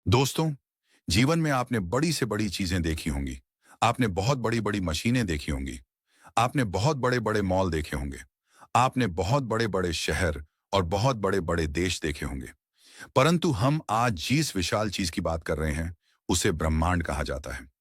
दोस्तों, जीवन में आपने बड़ी से बड़ी चीजें देखी होंगी। आपने बहुत बड़ी-बड़ी मशीनें देखी होंगी। आपने बहुत बड़े-बड़े मॉल देखे होंगे। आपने बहुत बड़े-बड़े शहर और बहुत बड़े-बड़े देश देखे होंगे। परंतु हम आज जिस विशाल चीज की बात कर रहे हैं, उसे ब्रह्मांड कहा जाता है।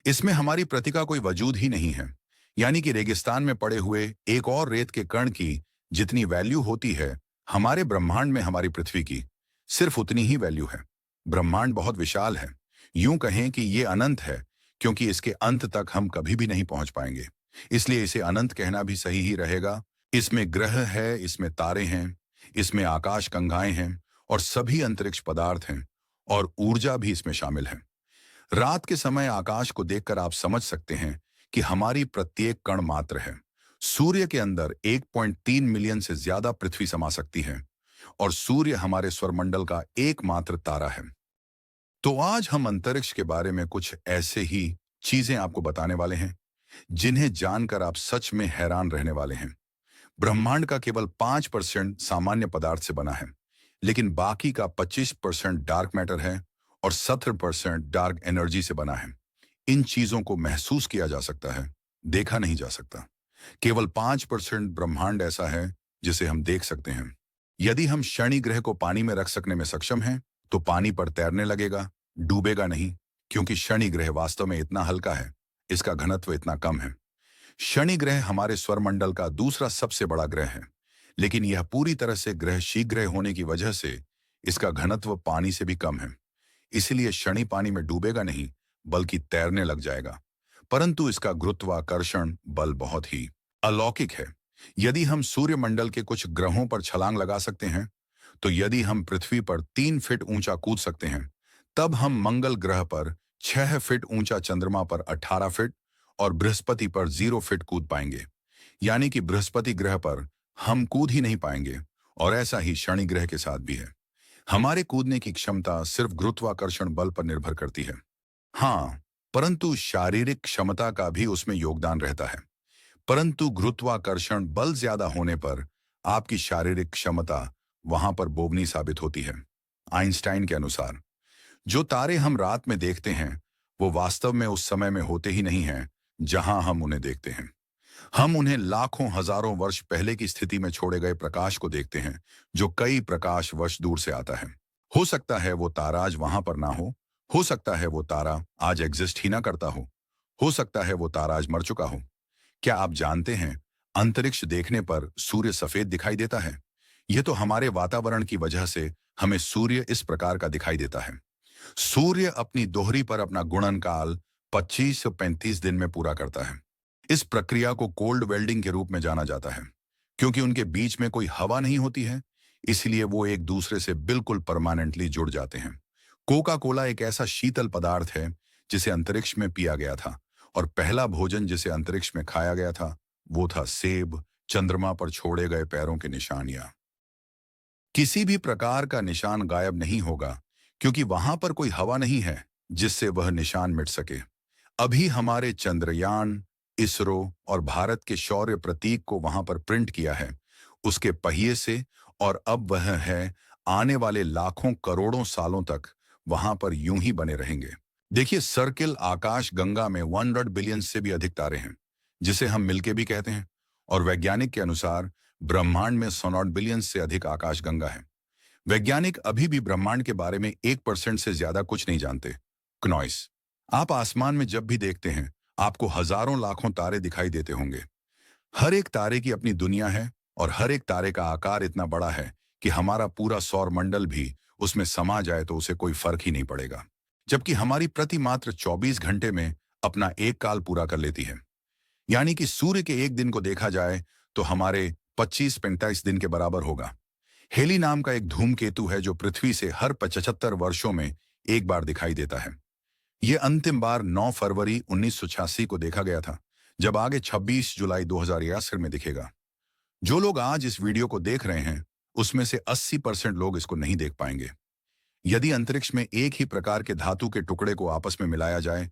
इसमें हमारी पृथ्वी का कोई वजूद ही नहीं है। यानी कि रेगिस्तान में पड़े हुए एक और रेत के कण की जितनी वैल्यू होती है, हमारे ब्रह्मांड में हमारी पृथ्वी की सिर्फ उतनी ही वैल्यू है। ब्रह्मांड बहुत विशाल है। यूं कहें कि ये अनंत है, क्योंकि इसके अंत तक हम कभी भी नहीं पहुंच पाएंगे। इसलिए इसे अनंत कहना भी सही ही रहेगा। इसमें ग्रह है, इसमें तारे हैं, इसमें आकाश गंगाएं हैं और सभी अंतरिक्ष पदार्थ हैं और ऊर्जा भी इसमें शामिल है। रात के समय आकाश को देखकर आप समझ सकते हैं कि हमारी प्रत्येक कण मात्र है। सूर्य के अंदर 1.3 मिलियन से ज्यादा पृथ्वी समा सकती है और सूर्य हमारे स्वरमंडल का एकमात्र तारा है। तो आज हम अंतरिक्ष के बारे में कुछ ऐसे ही चीजें आपको बताने वाले हैं जिन्हें जानकर आप सच में हैरान रहने वाले हैं। ब्रह्मांड का केवल 5% सामान्य पदार्थ से बना है, लेकिन बाकी का 25% डार्क मैटर है और 17% डार्क एनर्जी से बना है। इन चीजों को महसूस किया जा सकता है, देखा नहीं जा सकता। केवल 5% ब्रह्मांड ऐसा है जिसे हम देख सकते हैं। यदि हम शनि ग्रह को पानी में रख सकने में सक्षम हैं, तो पानी पर तैरने लगेगा, डूबेगा नहीं, क्योंकि शनि ग्रह वास्तव में इतना हल्का है, इसका घनत्व इतना कम है। शनि ग्रह हमारे स्वरमंडल का दूसरा सबसे बड़ा ग्रह है, लेकिन यह पूरी तरह से ग्रह शीघ्र होने की वजह से इसका घनत्व पानी से भी कम है। इसलिए शनि पानी में डूबेगा नहीं, बल्कि तैरने लग जाएगा। परंतु इसका गुरुत्वाकर्षण बल बहुत ही अलौकिक है। यदि हम सूर्यमंडल के कुछ ग्रहों पर छलांग लगा सकते हैं, तो यदि हम पृथ्वी पर 3 फीट ऊंचा कूद सकते हैं, तब हम मंगल ग्रह पर 6 फीट ऊंचा, चंद्रमा पर 18 फीट और बृहस्पति पर 0 फीट कूद पाएंगे। यानी कि बृहस्पति ग्रह पर हम कूद ही नहीं पाएंगे और ऐसा ही शनि ग्रह के साथ भी है। हमारे कूदने की क्षमता सिर्फ गुरुत्वाकर्षण बल पर निर्भर करती है। हाँ, परंतु शारीरिक क्षमता का भी उसमें योगदान रहता है। परंतु गुरुत्वाकर्षण बल ज्यादा होने पर आपकी शारीरिक क्षमता वहां पर बोबनी साबित होती है। आइंस्टाइन के अनुसार जो तारे हम रात में देखते हैं, वो वास्तव में उस समय में होते ही नहीं हैं जहां हम उन्हें देखते हैं। हम उन्हें लाखों हजारों वर्ष पहले की स्थिति में छोड़े गए प्रकाश को देखते हैं, जो कई प्रकाश वर्ष दूर से आता है। हो सकता है वो तारा आज वहां पर ना हो सकता है वो तारा आज एग्जिस्ट ही ना करता हो सकता है वो तारा आज मर चुका हो। क्या आप जानते हैं, अंतरिक्ष देखने पर सूर्य सफेद दिखाई देता है? यह तो हमारे वातावरण की वजह से हमें सूर्य इस प्रकार का दिखाई देता है। सूर्य अपनी दोहरी पर अपना गुणनकाल 25 से 35 दिन में पूरा करता है। इस प्रक्रिया को कोल्ड वेल्डिंग के रूप में जाना जाता है, क्योंकि उनके बीच में कोई हवा नहीं होती है, इसलिए वो एक दूसरे से बिल्कुल परमानेंटली जुड़ जाते हैं। कोका कोला एक ऐसा शीतल पदार्थ है जिसे अंतरिक्ष में पिया गया था, और पहला भोजन जिसे अंतरिक्ष में खाया गया था वो था सेब, चंद्रमा पर छोड़े गए पैरों के निशानियां। किसी भी प्रकार का निशान गायब नहीं होगा, क्योंकि वहां पर कोई हवा नहीं है जिससे वह निशान मिट सके। अभी हमारे चंद्रयान, इसरो और भारत के शौर्य प्रतीक को वहां पर प्रिंट किया है उसके पहिए से, और अब वह है आने वाले लाखों करोड़ों सालों तक वहां पर यूं ही बने रहेंगे। देखिए, सर्किल आकाश गंगा में 100 बिलियन से भी अधिक तारे हैं, जिसे हम मिल्के भी कहते हैं, और वैज्ञानिक के अनुसार ब्रह्मांड में 100 बिलियन से अधिक आकाश गंगा है। वैज्ञानिक अभी भी ब्रह्मांड के बारे में 1% से ज्यादा कुछ नहीं जानते। क्नॉइस, आप आसमान में जब भी देखते हैं, आपको हजारों लाखों तारे दिखाई देते होंगे। हर एक तारे की अपनी दुनिया है और हर एक तारे का आकार इतना बड़ा है कि हमारा पूरा सौर मंडल भी उसमें समा जाए तो उसे कोई फर्क ही नहीं पड़ेगा। जबकि हमारी प्रति मात्र 24 घंटे में अपना एक काल पूरा कर लेती है। यानी कि सूर्य के एक दिन को देखा जाए तो हमारे 25-45 दिन के बराबर होगा। हेली नाम का एक धूमकेतु है जो पृथ्वी से हर 75 वर्षों में एक बार दिखाई देता है। यह अंतिम बार 9 फरवरी 1986 को देखा गया था, जब आगे 26 जुलाई 2061 में दिखेगा। जो लोग आज इस वीडियो को देख रहे हैं, उसमें से 80% लोग इसको नहीं देख पाएंगे। यदि अंतरिक्ष में एक ही प्रकार के धातु के टुकड़े को आपस में मिलाया जाए,